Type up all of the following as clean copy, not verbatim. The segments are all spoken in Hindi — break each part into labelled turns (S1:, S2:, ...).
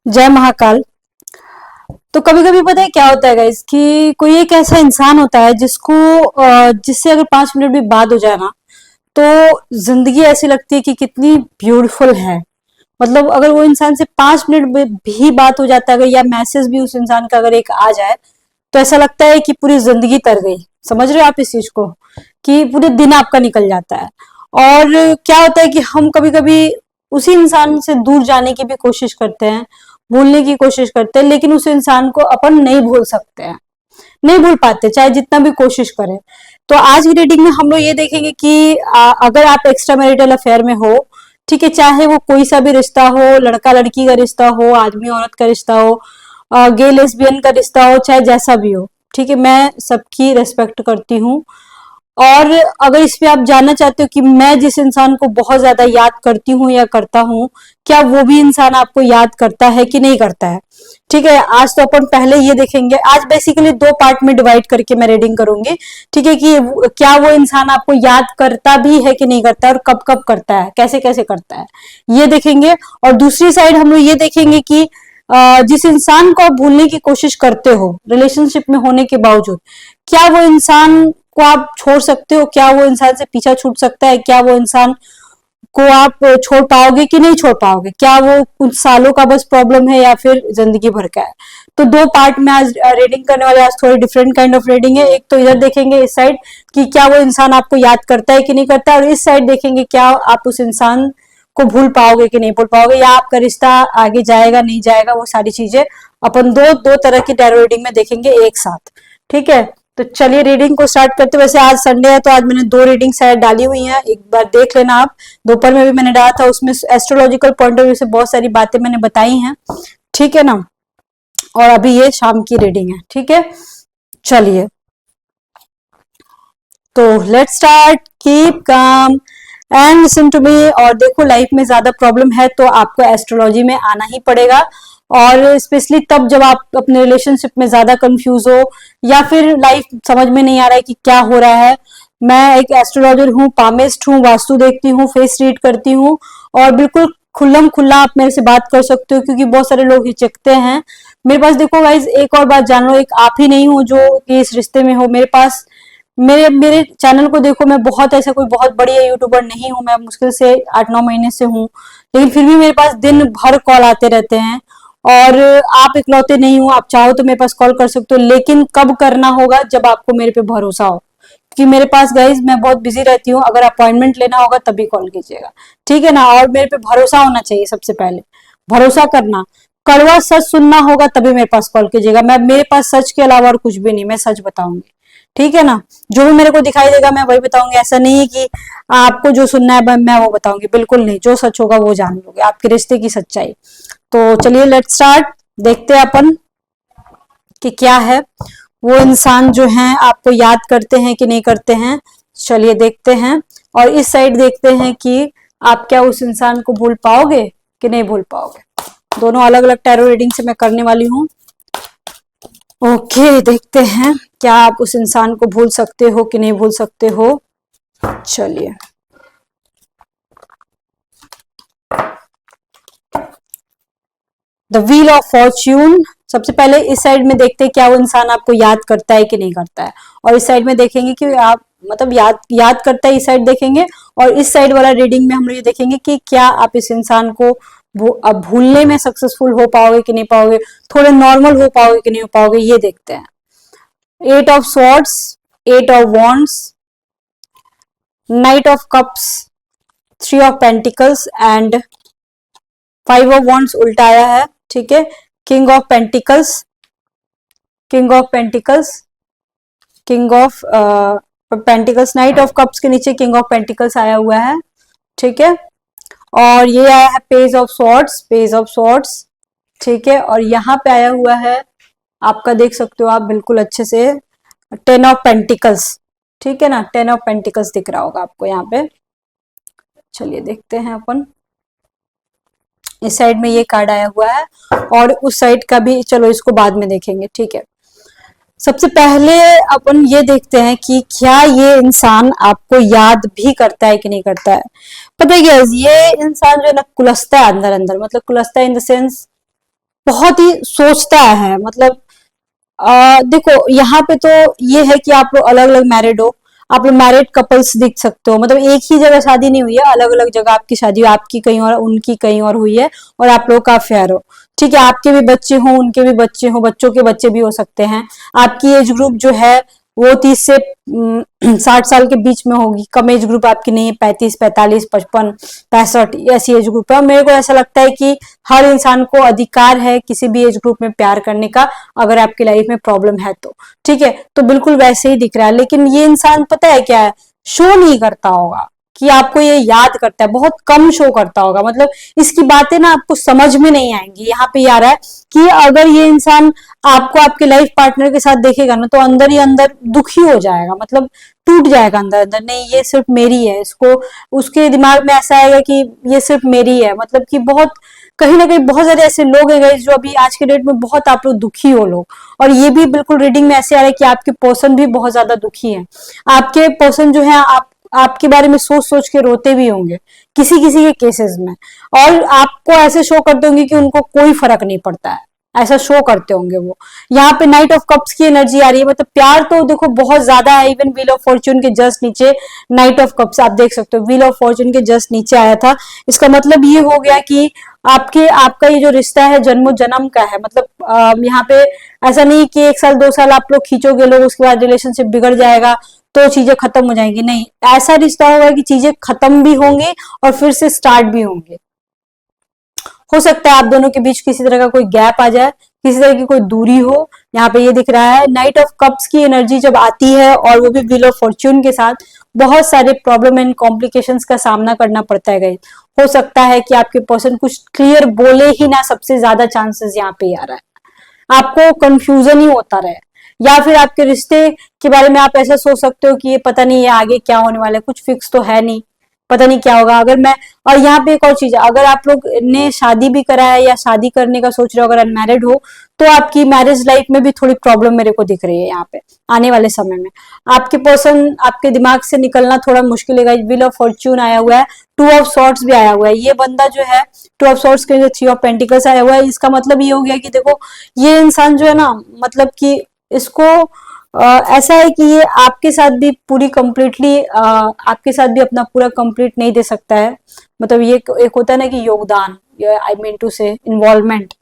S1: जय महाकाल। तो कभी कभी पता है क्या होता है गाइस कि कोई एक ऐसा इंसान होता है जिससे अगर 5 मिनट भी बात हो जाए ना, तो जिंदगी ऐसी लगती है कि कितनी ब्यूटीफुल है। मतलब अगर वो इंसान से 5 मिनट भी बात हो जाता है, अगर या मैसेज भी उस इंसान का अगर एक आ जाए, तो ऐसा लगता है कि पूरी जिंदगी तर गई। समझ रहे हो आप इस चीज को, कि पूरे दिन आपका निकल जाता है। और क्या होता है कि हम कभी कभी उसी इंसान से दूर जाने की भी कोशिश करते हैं, भूलने की कोशिश करते हैं, लेकिन उस इंसान को अपन नहीं भूल सकते हैं, नहीं भूल पाते चाहे जितना भी कोशिश करें। तो आज की रीडिंग में हम लोग ये देखेंगे कि अगर आप एक्स्ट्रा मैरिटल अफेयर में हो, ठीक है, चाहे वो कोई सा भी रिश्ता हो, लड़का लड़की का रिश्ता हो, आदमी औरत का रिश्ता हो, गे लेस्बियन का रिश्ता हो, चाहे जैसा भी हो, ठीक है, मैं सबकी रेस्पेक्ट करती हूँ। और अगर इस पे आप जानना चाहते हो कि मैं जिस इंसान को बहुत ज्यादा याद करती हूँ या करता हूँ, क्या वो भी इंसान आपको याद करता है कि नहीं करता है, ठीक है। आज तो अपन पहले ये देखेंगे, आज बेसिकली 2 पार्ट में डिवाइड करके मैं रीडिंग करूंगी, ठीक है, कि क्या वो इंसान आपको याद करता भी है कि नहीं करता है, और कब कब करता है, कैसे कैसे करता है, ये देखेंगे। और दूसरी साइड हम लोग ये देखेंगे कि जिस इंसान को आप भूलने की कोशिश करते हो रिलेशनशिप में होने के बावजूद, क्या वो इंसान को आप छोड़ सकते हो, क्या वो इंसान से पीछा छूट सकता है, क्या वो इंसान को आप छोड़ पाओगे कि नहीं छोड़ पाओगे, क्या वो कुछ सालों का बस प्रॉब्लम है या फिर जिंदगी भर का है। तो 2 पार्ट में आज रीडिंग करने वाले, आज थोड़ी डिफरेंट काइंड ऑफ रीडिंग है। एक तो इधर देखेंगे इस साइड कि क्या वो इंसान आपको याद करता है कि नहीं करता, और इस साइड देखेंगे क्या आप उस इंसान को भूल पाओगे कि नहीं भूल पाओगे, या आपका रिश्ता आगे जाएगा नहीं जाएगा, वो सारी चीजें अपन दो दो तरह की टैरो रीडिंग में देखेंगे एक साथ, ठीक है। तो चलिए रीडिंग को स्टार्ट करते हैं। वैसे आज संडे है तो आज मैंने 2 रीडिंग शायद डाली हुई हैं, एक बार देख लेना आप। दोपहर में भी मैंने डाला था, उसमें एस्ट्रोलॉजिकल पॉइंट ऑफ व्यू से बहुत सारी बातें मैंने बताई हैं, ठीक है ना। और अभी ये शाम की रीडिंग है, ठीक है। चलिए, तो let's start. Keep calm and listen to me. और देखो, लाइफ में ज्यादा प्रॉब्लम है तो आपको एस्ट्रोलॉजी में आना ही पड़ेगा, और स्पेशली तब जब आप अपने रिलेशनशिप में ज्यादा कंफ्यूज हो, या फिर लाइफ समझ में नहीं आ रहा है कि क्या हो रहा है। मैं एक एस्ट्रोलॉजर हूँ, पामिस्ट हूँ, वास्तु देखती हूँ, फेस रीड करती हूँ, और बिल्कुल खुल्लम खुल्ला आप मेरे से बात कर सकते हो, क्योंकि बहुत सारे लोग हिचकते हैं मेरे पास। देखो गाइज, एक और बात जान लो, एक आप ही नहीं हो जो कि इस रिश्ते में हो। मेरे पास मेरे मेरे चैनल को देखो, मैं बहुत ऐसा कोई बहुत बड़ी यूट्यूबर नहीं हूँ, मैं मुश्किल से 8-9 महीने से हूँ, लेकिन फिर भी मेरे पास दिन भर कॉल आते रहते हैं। और आप इकलौते नहीं हो, आप चाहो तो मेरे पास कॉल कर सकते हो, लेकिन कब करना होगा, जब आपको मेरे पे भरोसा हो। कि मेरे पास गाइज मैं बहुत बिजी रहती हूँ, अगर अपॉइंटमेंट लेना होगा तभी कॉल कीजिएगा, ठीक है ना। और मेरे पे भरोसा होना चाहिए, सबसे पहले भरोसा करना। कड़वा सच सुनना होगा तभी मेरे पास कॉल कीजिएगा। मैं मेरे पास सच के अलावा और कुछ भी नहीं, मैं सच बताऊंगी, ठीक है ना। जो भी मेरे को दिखाई देगा मैं वही बताऊंगी। ऐसा नहीं है कि आपको जो सुनना है मैं वो बताऊंगी, बिल्कुल नहीं। जो सच होगा वो जान लोगे, आपके रिश्ते की सच्चाई। तो चलिए लेट्स स्टार्ट। देखते हैं अपन कि क्या है, वो इंसान जो है आपको याद करते हैं कि नहीं करते हैं। चलिए देखते हैं। और इस साइड देखते हैं कि आप क्या उस इंसान को भूल पाओगे कि नहीं भूल पाओगे। दोनों अलग अलग टैरो रीडिंग से मैं करने वाली हूँ। ओके, देखते हैं क्या आप उस इंसान को भूल सकते हो कि नहीं भूल सकते हो। चलिए, द व्हील ऑफ फॉर्च्यून। सबसे पहले इस साइड में देखते हैं क्या वो इंसान आपको याद करता है कि नहीं करता है, और इस साइड में देखेंगे कि आप मतलब याद करता है, इस साइड देखेंगे। और इस साइड वाला रीडिंग में हम लोग ये देखेंगे कि क्या आप इस इंसान को अब भूलने में सक्सेसफुल हो पाओगे कि नहीं पाओगे, थोड़े नॉर्मल हो पाओगे कि नहीं हो पाओगे, ये देखते हैं। 8 of swords, 8 of wands, night of cups, 3 of pentacles and 5 of wands उल्टा आया है, ठीक है। King of pentacles, king of pentacles, king of pentacles, night of cups के नीचे किंग ऑफ पेंटिकल्स आया हुआ है, ठीक है। और ये आया है page of swords, page of swords, ठीक है। और यहाँ पे आया हुआ है, आपका देख सकते हो आप बिल्कुल अच्छे से, 10 ऑफ पेंटिकल्स, ठीक है ना। 10 ऑफ पेंटिकल्स दिख रहा होगा आपको यहाँ पे। चलिए देखते हैं अपन। इस साइड में ये कार्ड आया हुआ है, और उस साइड का भी, चलो इसको बाद में देखेंगे, ठीक है। सबसे पहले अपन ये देखते हैं कि क्या ये इंसान आपको याद भी करता है कि नहीं करता है। पता है क्या, ये इंसान जो है ना कुलसता है अंदर अंदर, मतलब कुलसता है इन द सेंस बहुत ही सोचता है। मतलब देखो यहाँ पे तो ये है कि आप लोग अलग अलग मैरिड हो, आप लोग मैरिड कपल्स दिख सकते हो, मतलब एक ही जगह शादी नहीं हुई है, अलग अलग जगह आपकी शादी हुई, आपकी कहीं और उनकी कहीं और हुई है, और आप लोग का अफेयर हो। ठीक है, आपके भी बच्चे हों, उनके भी बच्चे हों, बच्चों के बच्चे भी हो सकते हैं। आपकी एज ग्रुप जो है वो 30 से 60 साल के बीच में होगी, कम एज ग्रुप आपकी नहीं है, 35, 45, 55, 65 ऐसी एज ग्रुप है। मेरे को ऐसा लगता है कि हर इंसान को अधिकार है किसी भी एज ग्रुप में प्यार करने का, अगर आपकी लाइफ में प्रॉब्लम है तो। ठीक है, तो बिल्कुल वैसे ही दिख रहा है, लेकिन ये इंसान पता है क्या है, शो नहीं करता होगा कि आपको ये याद करता है, बहुत कम शो करता होगा। मतलब इसकी बातें ना आपको समझ में नहीं आएंगी। यहाँ पे आ रहा है कि अगर ये इंसान आपको आपके लाइफ पार्टनर के साथ देखेगा ना, तो अंदर ही अंदर दुखी हो जाएगा, मतलब टूट जाएगा अंदर अंदर, नहीं ये सिर्फ मेरी है, इसको उसके दिमाग में ऐसा आएगा कि ये सिर्फ मेरी है। मतलब कि बहुत कहीं ना कहीं बहुत सारे ऐसे लोग हैं जो अभी आज के डेट में बहुत आप लोग दुखी हो लोग, और ये भी बिल्कुल रीडिंग में ऐसे आ रहा है कि आपके पर्सन भी बहुत ज्यादा दुखी है। आपके पर्सन जो है आपके बारे में सोच सोच के रोते भी होंगे किसी किसी के केसेस में, और आपको ऐसे शो करते होंगे कि उनको कोई फर्क नहीं पड़ता है, ऐसा शो करते होंगे वो। यहाँ पे नाइट ऑफ कप्स की एनर्जी आ रही है, मतलब प्यार तो देखो बहुत ज्यादा है। इवन व्हील ऑफ फॉर्च्यून के जस्ट नीचे नाइट ऑफ कप्स आप देख सकते हो, व्हील ऑफ फॉर्च्यून के जस्ट नीचे आया था। इसका मतलब ये हो गया कि आपका ये जो रिश्ता है जन्मों जन्म का है। मतलब यहाँ पे ऐसा नहीं कि 1 साल 2 साल आप लोग खींचोगे लोग, उसके बाद रिलेशनशिप बिगड़ जाएगा तो चीजें खत्म हो जाएंगी, नहीं, ऐसा रिश्ता होगा कि चीजें खत्म भी होंगी और फिर से स्टार्ट भी होंगे। हो सकता है आप दोनों के बीच किसी तरह का कोई गैप आ जाए, किसी तरह की कोई दूरी हो। यहाँ पे ये दिख रहा है नाइट ऑफ कप्स की एनर्जी जब आती है, और वो भी व्हील ऑफ फॉर्च्यून के साथ, बहुत सारे प्रॉब्लम एंड कॉम्प्लिकेशंस का सामना करना पड़ता है गाइस। हो सकता है कि आपके पर्सन कुछ क्लियर बोले ही ना, सबसे ज्यादा चांसेस यहाँ पे आ रहा है, आपको कंफ्यूजन ही होता रहे, या फिर आपके रिश्ते के बारे में आप ऐसा सोच सकते हो कि ये पता नहीं ये आगे क्या होने वाला है, कुछ फिक्स तो है नहीं, पता नहीं क्या होगा। अगर मैं और यहाँ पे एक और चीज है, अगर आप लोग ने शादी भी करा है या शादी करने का सोच रहे हो, अगर अनमैरिड हो, तो आपकी मैरिज लाइफ में भी थोड़ी प्रॉब्लम मेरे को दिख रही है यहाँ पे आने वाले समय में। आपके पर्सन आपके दिमाग से निकलना थोड़ा मुश्किल है। व्हील ऑफ फॉर्च्यून आया हुआ है, टू ऑफ सॉर्ट्स भी आया हुआ है। ये बंदा जो है टू ऑफ सॉर्ट्स के 3 ऑफ पेंटिकल्स आया हुआ है, इसका मतलब ये हो गया कि देखो ये इंसान जो है ना, मतलब कि इसको ऐसा है कि ये आपके साथ भी पूरी कंप्लीटली आपके साथ भी अपना पूरा कंप्लीट नहीं दे सकता है। मतलब ये एक होता है ना कि योगदान, आई मीन टू से इन्वॉल्वमेंट,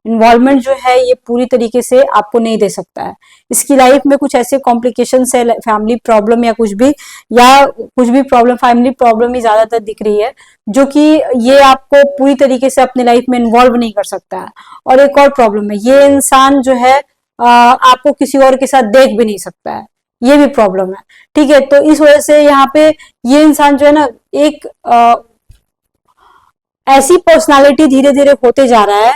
S1: इन्वॉल्वमेंट जो है ये पूरी तरीके से आपको नहीं दे सकता है। इसकी लाइफ में कुछ ऐसे कॉम्प्लिकेशंस है, फैमिली प्रॉब्लम या कुछ भी प्रॉब्लम, फैमिली प्रॉब्लम ही ज्यादातर दिख रही है, जो कि ये आपको पूरी तरीके से अपने लाइफ में इन्वॉल्व नहीं कर सकता है। और एक और प्रॉब्लम है, ये इंसान जो है आपको किसी और के साथ देख भी नहीं सकता है, ये भी प्रॉब्लम है। ठीक है, तो इस वजह से यहाँ पे ये इंसान जो है ना, एक ऐसी पर्सनालिटी धीरे धीरे होते जा रहा है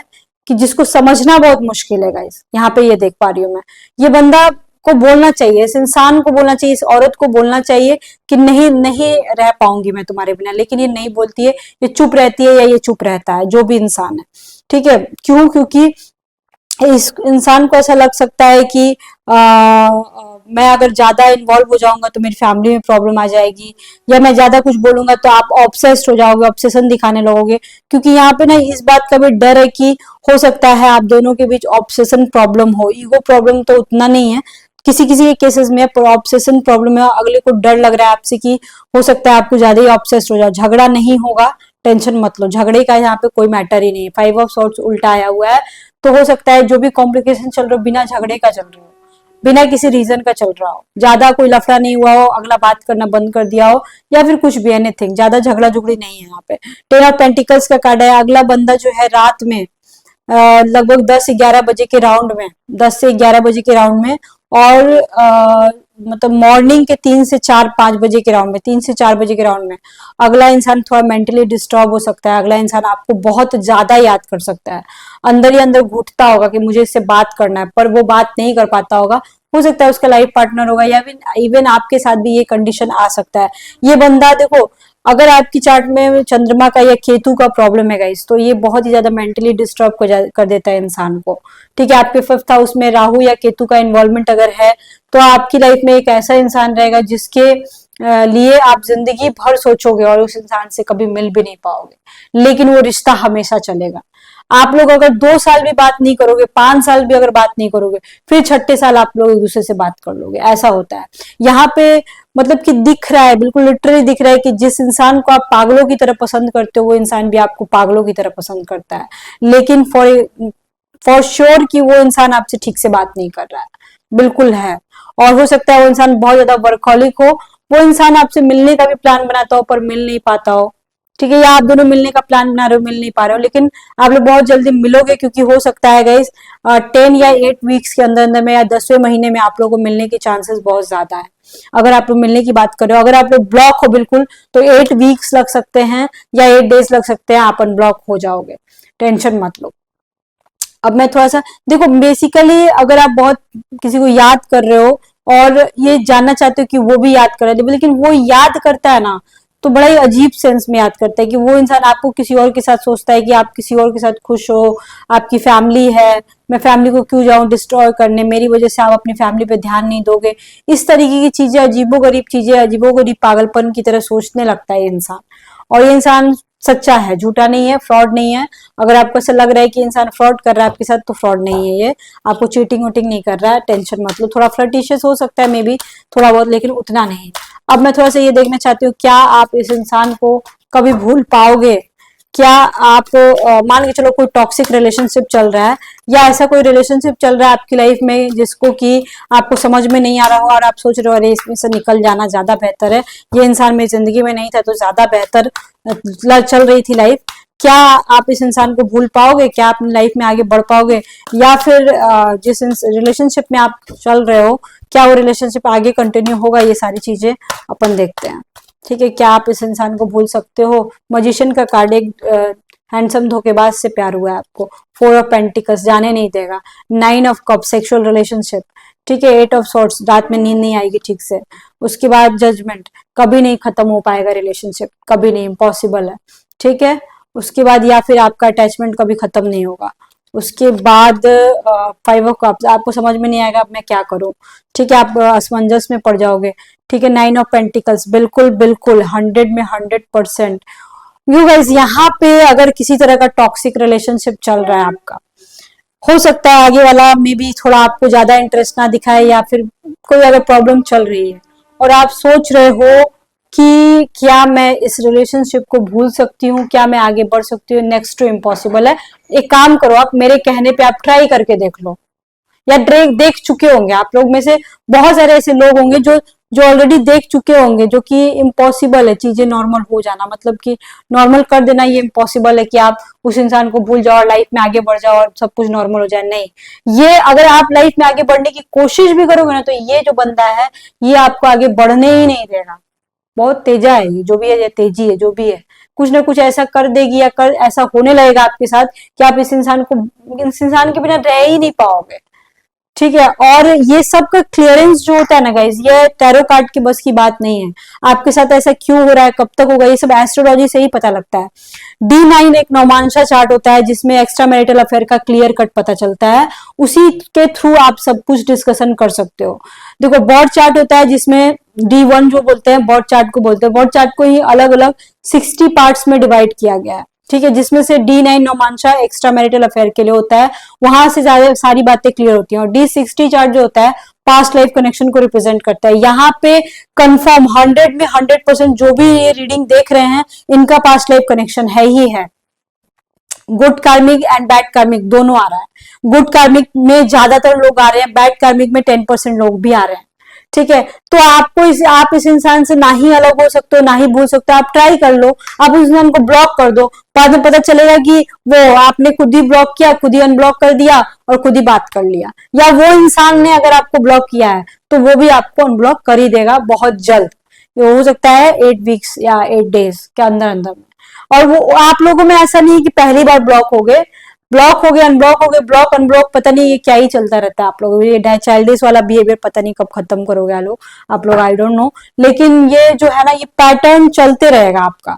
S1: कि जिसको समझना बहुत मुश्किल है गाइस। यहाँ पे ये देख पा रही हूँ मैं, ये बंदा को बोलना चाहिए, इस इंसान को बोलना चाहिए, इस औरत को बोलना चाहिए कि नहीं नहीं रह पाऊंगी मैं तुम्हारे बिना, लेकिन ये नहीं बोलती है, ये चुप रहती है या ये चुप रहता है, जो भी इंसान है। ठीक है, क्यों? क्योंकि इस इंसान को ऐसा लग सकता है कि मैं अगर ज्यादा इन्वॉल्व हो जाऊंगा तो मेरी फैमिली में प्रॉब्लम आ जाएगी, या मैं ज्यादा कुछ बोलूंगा तो आप ऑब्सेस्ड हो जाओगे, ऑब्सेशन दिखाने लगोगे। क्योंकि यहाँ पे ना इस बात का भी डर है कि हो सकता है आप दोनों के बीच ऑब्सेशन प्रॉब्लम हो, ईगो प्रॉब्लम तो उतना नहीं है, किसी किसी के केसेस में ऑब्सेशन प्रॉब्लम है, अगले को डर लग रहा है आपसे कि हो सकता है आपको ज्यादा ही ऑब्सेस्ड हो जाओ। झगड़ा नहीं होगा, टेंशन मत लो, झगड़े का यहाँ पे कोई मैटर ही नहीं है। 5 ऑफ सॉर्ड्स उल्टा आया हुआ है, तो हो सकता है जो भी कॉम्प्लिकेशन चल रहा हो बिना झगड़े का चल रहा हो, बिना किसी रीजन का चल रहा हो, ज्यादा कोई लफड़ा नहीं हुआ हो, अगला बात करना बंद कर दिया हो, या फिर कुछ भी एनीथिंग, ज्यादा झगड़ा झुगड़ी नहीं है यहाँ पे। 10 ऑफ पेंटिकल्स का कार्ड है, अगला बंदा जो है रात में लगभग 10 से 11 बजे के राउंड में, 10 से 11 बजे के राउंड में, और मतलब मॉर्निंग के 3 से 4 5 बजे के राउंड में, 3 से 4 बजे के राउंड में अगला इंसान थोड़ा मेंटली डिस्टर्ब हो सकता है। अगला इंसान आपको बहुत ज्यादा याद कर सकता है, अंदर ही अंदर घुटता होगा कि मुझे इससे बात करना है, पर वो बात नहीं कर पाता होगा। हो सकता है उसका लाइफ पार्टनर होगा, या इवन आपके साथ भी ये कंडीशन आ सकता है। ये बंदा देखो, अगर आपकी चार्ट में चंद्रमा का या केतु का प्रॉब्लम है गाइस, तो ये बहुत ही ज्यादा मेंटली डिस्टर्ब कर देता है इंसान को। ठीक है, आपके 5th हाउस में राहु या केतु का इन्वॉल्वमेंट अगर है, तो आपकी लाइफ में एक ऐसा इंसान रहेगा जिसके लिए आप जिंदगी भर सोचोगे और उस इंसान से कभी मिल भी नहीं पाओगे, लेकिन वो रिश्ता हमेशा चलेगा। आप लोग अगर 2 साल भी बात नहीं करोगे, 5 साल भी अगर बात नहीं करोगे, फिर छठे साल आप लोग एक दूसरे से बात कर लोगे, ऐसा होता है। यहाँ पे मतलब कि दिख रहा है, बिल्कुल लिटरली दिख रहा है कि जिस इंसान को आप पागलों की तरह पसंद करते हो, वो इंसान भी आपको पागलों की तरह पसंद करता है, लेकिन फॉर श्योर कि वो इंसान आपसे ठीक से बात नहीं कर रहा है, बिल्कुल है। और हो सकता है वो इंसान बहुत ज्यादा वर्कहॉलिक हो, वो इंसान आपसे मिलने का भी प्लान बनाता हो पर मिल नहीं पाता हो, ठीक है, या आप दोनों मिलने का प्लान बना रहे हो, मिल नहीं पा रहे हो, लेकिन आप लोग बहुत जल्दी मिलोगे, क्योंकि हो सकता है गाइस 10 या 8 वीक्स के अंदर अंदर में या 10वें महीने में आप लोगों को मिलने के चांसेस बहुत ज्यादा है। अगर आप लोग मिलने की बात कर रहे हो, अगर आप लोग ब्लॉक हो बिल्कुल, तो 8 वीक्स लग सकते हैं या 8 डेज लग सकते हैं, आप अनब्लॉक हो जाओगे, टेंशन मत लो। अब मैं थोड़ा सा देखो, बेसिकली अगर आप बहुत किसी को याद कर रहे हो और ये जानना चाहते हो कि वो भी याद कर रहा है, लेकिन वो याद करता है ना, तो बड़ा ही अजीब सेंस में याद करता है कि वो इंसान आपको किसी और के साथ सोचता है कि आप किसी और के साथ खुश हो, आपकी फैमिली है, मैं फैमिली को क्यों जाऊं डिस्ट्रॉय करने, मेरी वजह से आप अपनी फैमिली पे ध्यान नहीं दोगे, इस तरीके की चीजें, अजीबोगरीब चीजें, अजीबोगरीब पागलपन की तरह सोचने लगता है ये इंसान। और ये इंसान सच्चा है, झूठा नहीं है, फ्रॉड नहीं है। अगर आपको ऐसा लग रहा है कि इंसान फ्रॉड कर रहा है आपके साथ, तो फ्रॉड नहीं है ये, आपको चीटिंग वोटिंग नहीं कर रहा है, टेंशन मत लो। थोड़ा फ्लर्टिशियस हो सकता है मे बी, थोड़ा बहुत, लेकिन उतना नहीं। अब मैं थोड़ा सा ये देखना चाहती हूँ, क्या आप इस इंसान को कभी भूल पाओगे? क्या आप मान के चलो कोई टॉक्सिक रिलेशनशिप चल रहा है, या ऐसा कोई रिलेशनशिप चल रहा है आपकी लाइफ में जिसको कि आपको समझ में नहीं आ रहा हो और आप सोच रहे हो अरे इसमें से निकल जाना ज्यादा बेहतर है, ये इंसान मेरी जिंदगी में नहीं था तो ज्यादा बेहतर चल रही थी लाइफ। क्या आप इस इंसान को भूल पाओगे? क्या आप अपनी लाइफ में आगे बढ़ पाओगे? या फिर जिस रिलेशनशिप में आप चल रहे हो, क्या वो रिलेशनशिप आगे कंटिन्यू होगा? ये सारी चीजें अपन देखते हैं, ठीक है। क्या आप इस इंसान को भूल सकते हो? मजिशियन का कार्ड, एक हैंडसम धोखेबाज से प्यार हुआ है आपको, 4 ऑफ पेंटिकल्स, जाने नहीं देगा, 9 ऑफ कप, सेक्सुअल रिलेशनशिप, ठीक है, 8 ऑफ सॉर्ट्स, रात में नींद नहीं आएगी ठीक से, उसके बाद जजमेंट, कभी नहीं खत्म हो पाएगा रिलेशनशिप, कभी नहीं, इम्पॉसिबल है, ठीक है। उसके बाद या फिर आपका अटैचमेंट कभी खत्म नहीं होगा। उसके बाद 5 ऑफ कप्स, आपको समझ में नहीं आएगा अब मैं क्या करूं, ठीक है, आप असमंजस में पड़ जाओगे, ठीक है। 9 ऑफ पेंटिकल्स, बिल्कुल बिल्कुल 100 में 100%। यू गाइस, यहाँ पे अगर किसी तरह का टॉक्सिक रिलेशनशिप चल रहा है आपका, हो सकता है आगे वाला मे बी थोड़ा आपको ज्यादा इंटरेस्ट ना दिखाए, या फिर कोई अगर प्रॉब्लम चल रही है और आप सोच रहे हो कि क्या मैं इस रिलेशनशिप को भूल सकती हूँ, क्या मैं आगे बढ़ सकती हूँ, नेक्स्ट टू इम्पॉसिबल है। एक काम करो, आप मेरे कहने पे आप ट्राई करके देख लो, या देख चुके होंगे, आप लोग में से बहुत सारे ऐसे लोग होंगे जो जो ऑलरेडी देख चुके होंगे, जो कि इम्पॉसिबल है चीजें नॉर्मल हो जाना, मतलब कि नॉर्मल कर देना, ये इम्पॉसिबल है कि आप उस इंसान को भूल जाओ और लाइफ में आगे बढ़ जाओ और सब कुछ नॉर्मल हो जाए, नहीं। ये अगर आप लाइफ में आगे बढ़ने की कोशिश भी करोगे ना, तो ये जो बंदा है ये आपको आगे बढ़ने ही नहीं देगा। बहुत तेजा है ये, जो भी है, ये तेजी है, जो भी है, कुछ ना कुछ ऐसा कर देगी या कर ऐसा होने लगेगा आपके साथ कि आप इस इंसान को, इस इंसान के बिना रह ही नहीं पाओगे, ठीक है। और ये सब का क्लियरेंस जो होता है ना गाइज, ये टैरो कार्ड की बस की बात नहीं है। आपके साथ ऐसा क्यों हो रहा है, कब तक होगा, ये सब एस्ट्रोलॉजी से ही पता लगता है। D9 एक नौमांशा चार्ट होता है जिसमें एक्स्ट्रा मैरिटल अफेयर का क्लियर कट पता चलता है, उसी के थ्रू आप सब कुछ डिस्कशन कर सकते हो। देखो, बॉर्ड चार्ट होता है जिसमें D1 जो बोलते हैं, बॉर्ड चार्ट को बोलते हैं, बॉर्ड चार्ट को ही अलग अलग 60 पार्ट्स में डिवाइड किया गया है, ठीक है, जिसमें से D9 नौमांशा एक्स्ट्रा मैरिटल अफेयर के लिए होता है, वहां से ज्यादा सारी बातें क्लियर होती हैं। और D60 चार्ट जो होता है पास्ट लाइफ कनेक्शन को रिप्रेजेंट करता है। यहाँ पे कंफर्म 100 में 100% जो भी ये रीडिंग देख रहे हैं, इनका पास्ट लाइफ कनेक्शन है ही है। गुड कार्मिक एंड बैड कार्मिक दोनों आ रहा है। गुड कार्मिक में ज्यादातर लोग आ रहे हैं, बैड कार्मिक में 10% लोग भी आ रहे हैं, ठीक है। तो आपको आप इस इंसान से ना ही अलग हो सकते हो, ना ही भूल सकते हो। आप ट्राई कर लो, आप उस इंसान को ब्लॉक कर दो, बाद में पता चलेगा कि वो आपने खुद ही ब्लॉक किया, खुद ही अनब्लॉक कर दिया और खुद ही बात कर लिया, या वो इंसान ने अगर आपको ब्लॉक किया है तो वो भी आपको अनब्लॉक कर ही देगा बहुत जल्द। ये हो सकता है 8 वीक्स या 8 डेज के अंदर अंदर में। और वो आप लोगों में ऐसा नहीं है कि पहली बार ब्लॉक हो गए, ब्लॉक हो गए, अनब्लॉक हो गए, ब्लॉक अनब्लॉक, पता नहीं ये क्या ही चलता रहता है आप लोगों को। ये चाइल्डिश वाला बिहेवियर पता नहीं कब खत्म करोगे आप लोग, आई डोंट नो। लेकिन ये जो है ना, ये पैटर्न चलते रहेगा आपका।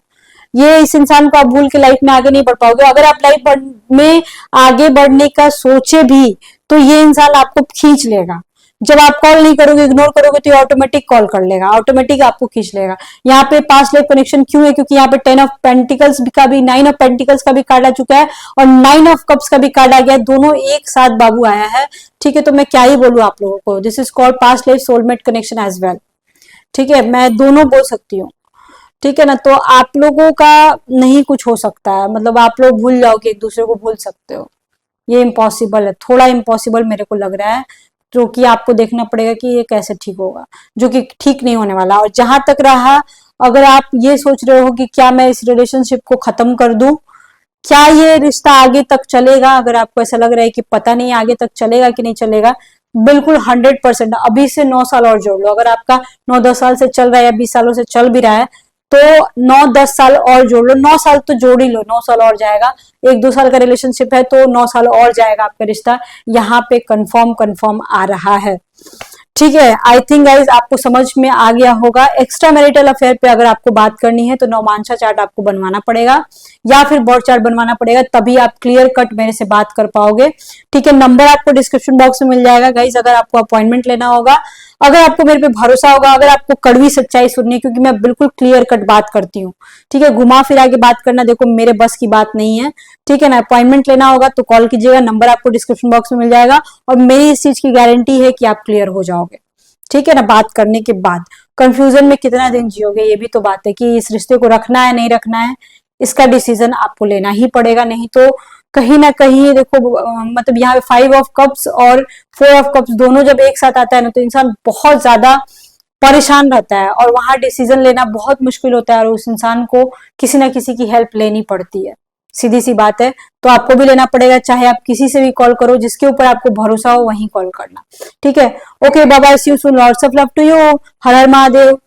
S1: ये इस इंसान को आप भूल के लाइफ में आगे नहीं बढ़ पाओगे। अगर आप लाइफ में आगे बढ़ने का सोचे भी तो ये इंसान आपको खींच लेगा। जब आप कॉल नहीं करोगे, इग्नोर करोगे, तो ये ऑटोमेटिक कॉल कर लेगा, ऑटोमेटिक आपको खींच लेगा। यहाँ पे 5 लाइफ कनेक्शन क्यों है? क्योंकि यहाँ पे 10 ऑफ पेंटिकल्स का भी, 9 ऑफ पेंटिकल्स का भी कार्ड आ चुका है और 9 ऑफ कप्स का भी कार्ड आ गया है, दोनों एक साथ बाबू आया है। ठीक है, तो मैं क्या ही बोलूं आप लोगों को, this is called past life soulmate connection as well. ठीक है, मैं दोनों बोल सकती हूँ। ठीक है ना, तो आप लोगों का नहीं कुछ हो सकता है, मतलब आप लोग भूल जाओगे, एक दूसरे को भूल सकते हो, ये इम्पॉसिबल है, थोड़ा इम्पॉसिबल मेरे को लग रहा है, जो कि आपको देखना पड़ेगा कि ये कैसे ठीक होगा, जो कि ठीक नहीं होने वाला। और जहां तक रहा, अगर आप ये सोच रहे हो कि क्या मैं इस रिलेशनशिप को खत्म कर दूं, क्या ये रिश्ता आगे तक चलेगा, अगर आपको ऐसा लग रहा है कि पता नहीं आगे तक चलेगा कि नहीं चलेगा, बिल्कुल 100% अभी से 9 साल और जोड़ लो। अगर आपका 9-10 साल से चल रहा है या 20 सालों से चल भी रहा है, तो 9-10 साल और जोड़ लो, 9 साल तो जोड़ ही लो, 9 साल और जाएगा। 1-2 साल का रिलेशनशिप है तो 9 साल और जाएगा आपका रिश्ता, यहाँ पे कंफर्म आ रहा है। ठीक है, आई थिंक गाइज आपको समझ में आ गया होगा। एक्स्ट्रा मैरिटल अफेयर पे अगर आपको बात करनी है तो नौमांशा चार्ट आपको बनवाना पड़ेगा या फिर बॉर्ड चार्ट बनवाना पड़ेगा, तभी आप क्लियर कट मेरे से बात कर पाओगे। ठीक है, नंबर आपको डिस्क्रिप्शन बॉक्स में मिल जाएगा गाइज, अगर आपको अपॉइंटमेंट लेना होगा, अगर आपको मेरे पे भरोसा होगा, अगर आपको कड़वी सच्चाई सुननी है, क्योंकि मैं बिल्कुल क्लियर कट बात करती हूँ। ठीक है, घुमा फिरा के बात करना देखो मेरे बस की बात नहीं है। ठीक है ना, अपॉइंटमेंट लेना होगा तो कॉल कीजिएगा, नंबर आपको डिस्क्रिप्शन बॉक्स में मिल जाएगा और मेरी इस चीज की गारंटी है कि आप क्लियर हो जाओगे। ठीक है ना, बात करने के बाद कंफ्यूजन में कितना दिन जियोगे, ये भी तो बात है कि इस रिश्ते को रखना है नहीं रखना है, इसका डिसीजन आपको लेना ही पड़ेगा। नहीं तो कहीं ना कहीं देखो, मतलब यहाँ पे 5 ऑफ कप्स और 4 ऑफ कप्स दोनों जब एक साथ आता है ना, तो इंसान बहुत ज्यादा परेशान रहता है और वहां डिसीजन लेना बहुत मुश्किल होता है और उस इंसान को किसी ना किसी की हेल्प लेनी पड़ती है, सीधी सी बात है। तो आपको भी लेना पड़ेगा, चाहे आप किसी से भी कॉल करो, जिसके ऊपर आपको भरोसा हो वहीं कॉल करना। ठीक है, okay, bye bye, see you soon, lots of love to you, Har Har Mahadev.